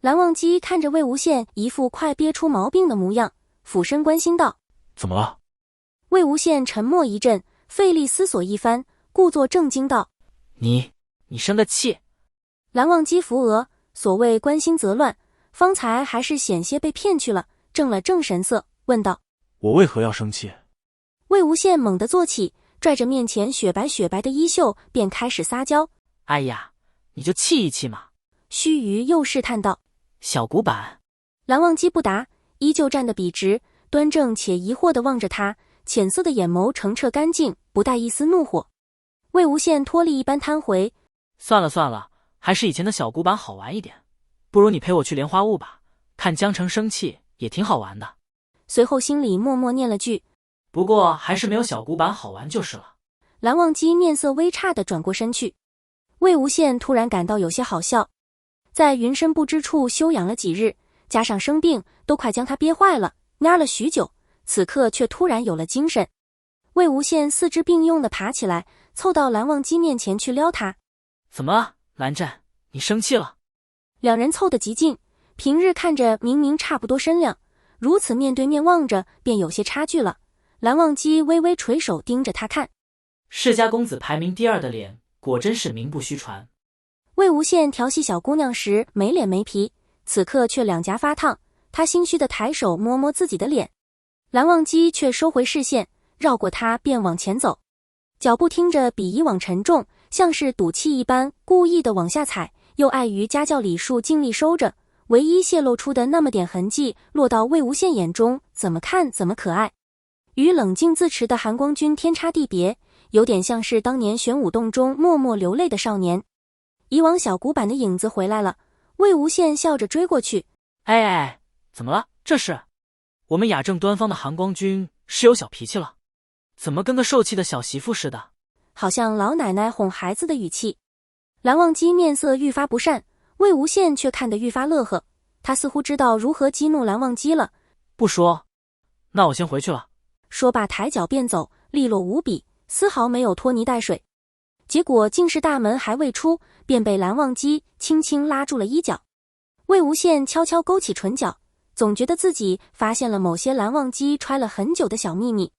蓝忘机看着魏无羡一副快憋出毛病的模样，俯身关心道：怎么了？魏无羡沉默一阵，费力思索一番，故作正经道：你生的气。蓝忘机扶额，所谓关心则乱，方才还是险些被骗去了，正了正神色，问道：我为何要生气？魏无羡猛地坐起，拽着面前雪白雪白的衣袖，便开始撒娇：哎呀，你就气一气嘛。须臾又试探道：小古板。蓝忘机不答，依旧站得笔直，端正且疑惑地望着他，浅色的眼眸澄澈干净，不带一丝怒火。魏无羡脱力一般摊回：算了算了，还是以前的小古板好玩一点，不如你陪我去莲花坞吧，看江澄生气也挺好玩的。随后心里默默念了句：不过还是没有小古板好玩就是了。蓝忘机面色微差地转过身去。魏无羡突然感到有些好笑，在云深不知处休养了几日，加上生病，都快将他憋坏了，蔫了许久，此刻却突然有了精神。魏无羡四肢并用地爬起来，凑到蓝忘机面前去撩他：怎么了，蓝湛，你生气了？两人凑得极近，平日看着明明差不多身量，如此面对面望着便有些差距了。蓝忘机微微垂手盯着他看，世家公子排名第2的脸果真是名不虚传。魏无羡调戏小姑娘时没脸没皮，此刻却两颊发烫，他心虚地抬手摸摸自己的脸。蓝忘机却收回视线，绕过他便往前走，脚步听着比以往沉重，像是赌气一般，故意地往下踩，又碍于家教礼数尽力收着，唯一泄露出的那么点痕迹落到魏无羡眼中，怎么看怎么可爱。与冷静自持的韩光君天差地别，有点像是当年玄武洞中默默流泪的少年。以往小古板的影子回来了，魏无羡笑着追过去：哎，怎么了？这是我们雅正端方的韩光君是有小脾气了，怎么跟个受气的小媳妇似的？好像老奶奶哄孩子的语气。蓝忘机面色愈发不善，魏无羡却看得愈发乐呵，他似乎知道如何激怒蓝忘机了。不说，那我先回去了。说罢抬脚便走，利落无比，丝毫没有拖泥带水。结果进士大门还未出，便被蓝忘机轻轻拉住了衣角。魏无羡悄悄勾起唇角，总觉得自己发现了某些蓝忘机揣了很久的小秘密。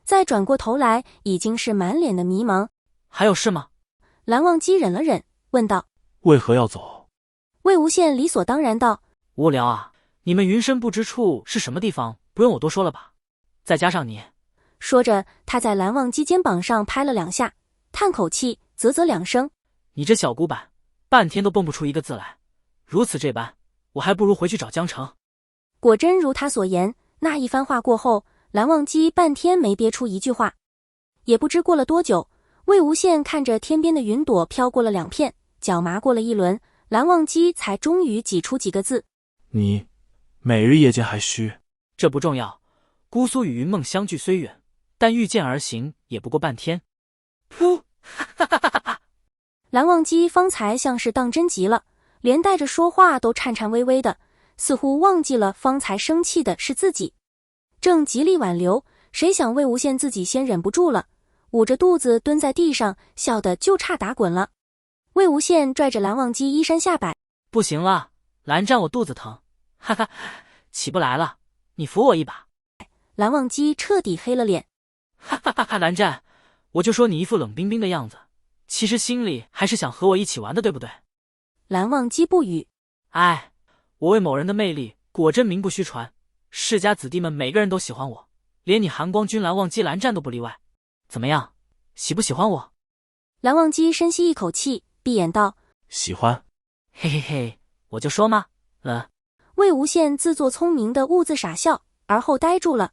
再转过头来，已经是满脸的迷茫。还有事吗？蓝忘机忍了忍，问道：为何要走？魏无羡理所当然道：无聊啊，你们云深不知处是什么地方，不用我多说了吧。再加上你。说着，他在蓝忘机肩膀上拍了2下，叹口气，啧啧2声：你这小古板，半天都蹦不出一个字来，如此这般，我还不如回去找江澄。果真如他所言，那一番话过后，蓝忘机半天没憋出一句话。也不知过了多久，魏无羡看着天边的云朵飘过了2片，脚麻过了一轮，蓝忘机才终于挤出几个字：你每日夜间还虚。这不重要，姑苏与云梦相距虽远，但御剑而行也不过半天。噗！哈哈哈哈！蓝忘机方才像是当真极了，连带着说话都颤颤巍巍的，似乎忘记了方才生气的是自己。正极力挽留，谁想魏无羡自己先忍不住了，捂着肚子蹲在地上，笑得就差打滚了。魏无羡拽着蓝忘机衣衫下摆：不行了，蓝湛，我肚子疼，哈哈，起不来了，你扶我一把。蓝忘机彻底黑了脸：哈哈哈哈！蓝湛，我就说你一副冷冰冰的样子，其实心里还是想和我一起玩的，对不对？蓝忘机不语：哎，我为某人的魅力果真名不虚传，世家子弟们每个人都喜欢我，连你韩光君、蓝忘机、蓝湛都不例外。怎么样，喜不喜欢我？蓝忘机深吸一口气，闭眼道：喜欢。嘿嘿嘿，我就说嘛。魏无羡自作聪明的兀自傻笑，而后呆住了。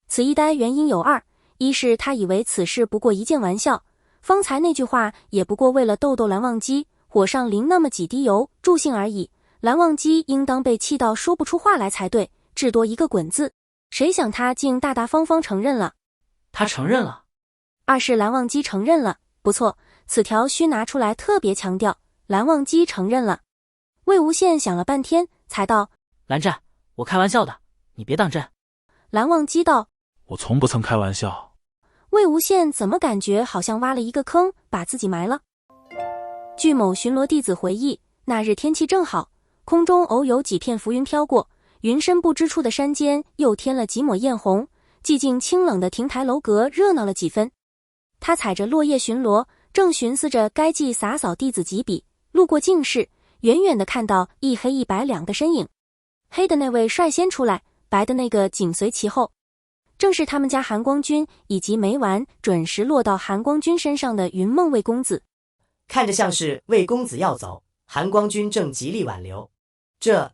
此一呆原因有2，一是他以为此事不过一件玩笑，方才那句话也不过为了逗逗蓝忘机，火上淋那么几滴油助兴而已，蓝忘机应当被气到说不出话来才对，至多一个滚字，谁想他竟大大方方承认了。他承认了。2是蓝忘机承认了，不错，此条须拿出来特别强调，蓝忘机承认了。魏无羡想了半天才道：蓝湛，我开玩笑的，你别当真。蓝忘机道：我从不曾开玩笑。魏无羡怎么感觉好像挖了一个坑，把自己埋了？据某巡逻弟子回忆，那日天气正好，空中偶有几片浮云飘过，云深不知处的山间又添了几抹艳红，寂静清冷的亭台楼阁热闹了几分。他踩着落叶巡逻，正寻思着该记洒扫弟子几笔，路过净室，远远地看到一黑一白两个身影，黑的那位率先出来，白的那个紧随其后，正是他们家韩光君以及每晚准时落到韩光君身上的云梦魏公子。看着像是魏公子要走，韩光君正极力挽留。这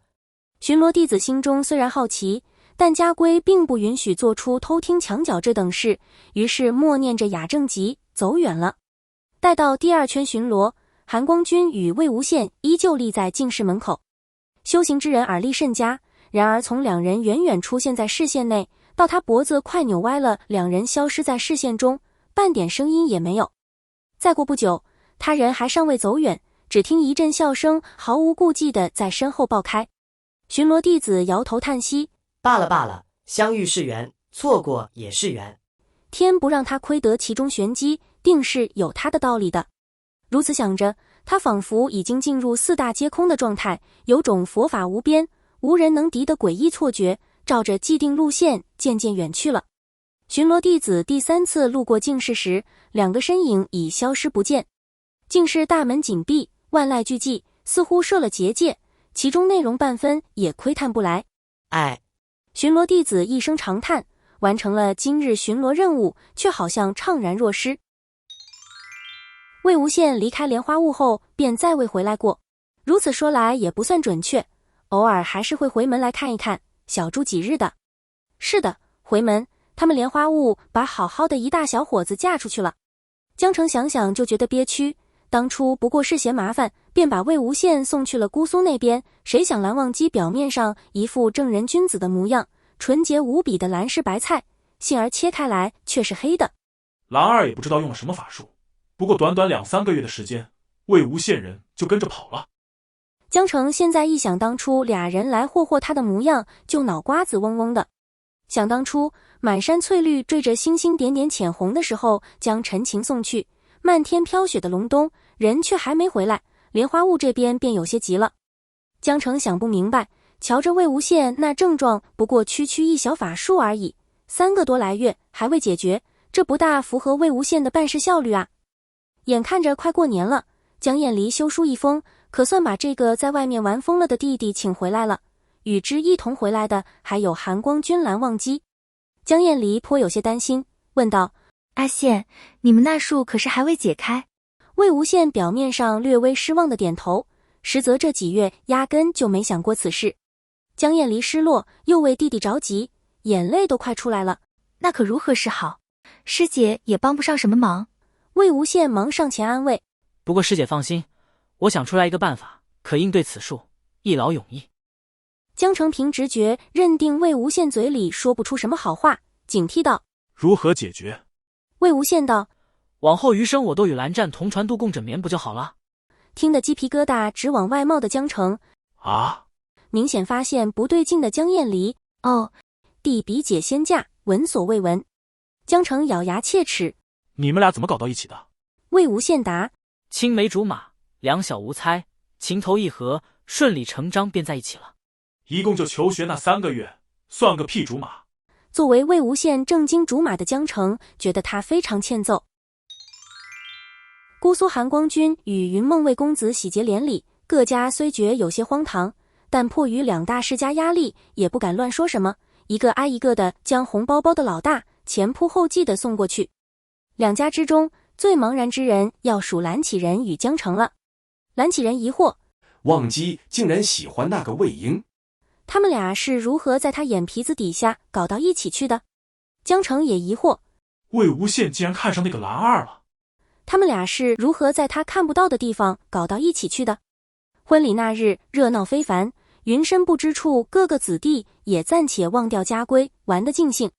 巡逻弟子心中虽然好奇，但家规并不允许做出偷听墙角这等事，于是默念着雅正集走远了。待到第二圈巡逻，韩光君与魏无羡依旧立在净室门口。修行之人耳力甚佳，然而从两人远远出现在视线内，到他脖子快扭歪了，两人消失在视线中，半点声音也没有。再过不久，他人还尚未走远，只听一阵笑声毫无顾忌地在身后爆开。巡逻弟子摇头叹息，罢了罢了，相遇是缘，错过也是缘。天不让他窥得其中玄机，定是有他的道理的。如此想着，他仿佛已经进入四大皆空的状态，有种佛法无边、无人能敌的诡异错觉，照着既定路线渐渐远去了。巡逻弟子第三次路过净室时，两个身影已消失不见。净室大门紧闭，万籁俱寂，似乎设了结界，其中内容半分也窥探不来。哎，巡逻弟子一声长叹，完成了今日巡逻任务，却好像怅然若失。魏无羡离开莲花坞后便再未回来过，如此说来也不算准确，偶尔还是会回门来看一看，小住几日的。是的，回门，他们莲花坞把好好的一大小伙子嫁出去了。江澄想想就觉得憋屈，当初不过是嫌麻烦，便把魏无羡送去了姑苏那边，谁想蓝忘机表面上一副正人君子的模样，纯洁无比的蓝是白菜，杏儿切开来却是黑的。蓝二也不知道用了什么法术，不过短短2-3个月的时间，魏无羡人就跟着跑了。江澄现在一想当初俩人来霍霍他的模样，就脑瓜子嗡嗡的。想当初满山翠绿缀着星星点点浅红的时候，将陈情送去，漫天飘雪的隆冬，人却还没回来，莲花坞这边便有些急了。江澄想不明白，瞧着魏无羡那症状，不过区区一小法术而已，3个多来月还未解决，这不大符合魏无羡的办事效率啊。眼看着快过年了，江厌离修书一封，可算把这个在外面玩疯了的弟弟请回来了。与之一同回来的还有韩光君、蓝忘机。江厌离颇有些担心，问道：阿羡，你们那术可是还未解开？魏无羡表面上略微失望的点头，实则这几月压根就没想过此事。江厌离失落，又为弟弟着急，眼泪都快出来了。那可如何是好？师姐也帮不上什么忙。魏无羡忙上前安慰：不过师姐放心，我想出来一个办法，可应对此术，一劳永逸。江澄凭直觉认定魏无羡嘴里说不出什么好话，警惕道：如何解决？魏无羡道：往后余生我都与蓝湛同船渡共枕眠不就好了？听得鸡皮疙瘩直往外冒的江澄啊，明显发现不对劲的江厌离，哦，弟比姐先嫁，闻所未闻。江澄咬牙切齿：你们俩怎么搞到一起的？魏无羡答：青梅竹马，两小无猜，情投意合，顺理成章便在一起了。一共就求学那3个月，算个屁竹马。作为魏无羡正经竹马的江澄觉得他非常欠揍。姑苏韩光君与云梦魏公子喜结连理，各家虽觉有些荒唐，但迫于2大世家压力，也不敢乱说什么，一个挨一个的将红包包的老大前仆后继的送过去。2家之中最茫然之人要数蓝启仁与江澄了。蓝启仁疑惑，忘机竟然喜欢那个魏婴，他们俩是如何在他眼皮子底下搞到一起去的？江澄也疑惑，魏无羡竟然看上那个蓝二了，他们俩是如何在他看不到的地方搞到一起去的？婚礼那日热闹非凡，云深不知处各个子弟也暂且忘掉家规，玩得尽兴。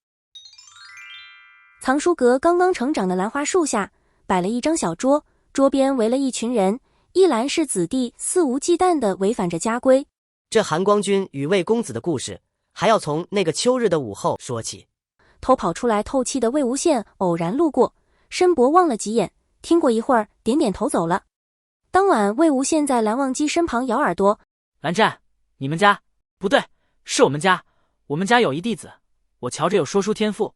藏书阁刚刚成长的兰花树下摆了一张小桌，桌边围了一群人，一栏是子弟肆无忌惮地违反着家规。这韩光君与魏公子的故事，还要从那个秋日的午后说起。偷跑出来透气的魏无羡偶然路过，申伯望了几眼，听过一会儿，点点头走了。当晚魏无羡在蓝忘机身旁咬耳朵，蓝湛，你们家？不对，是我们家。我们家有一弟子，我瞧着有说书天赋，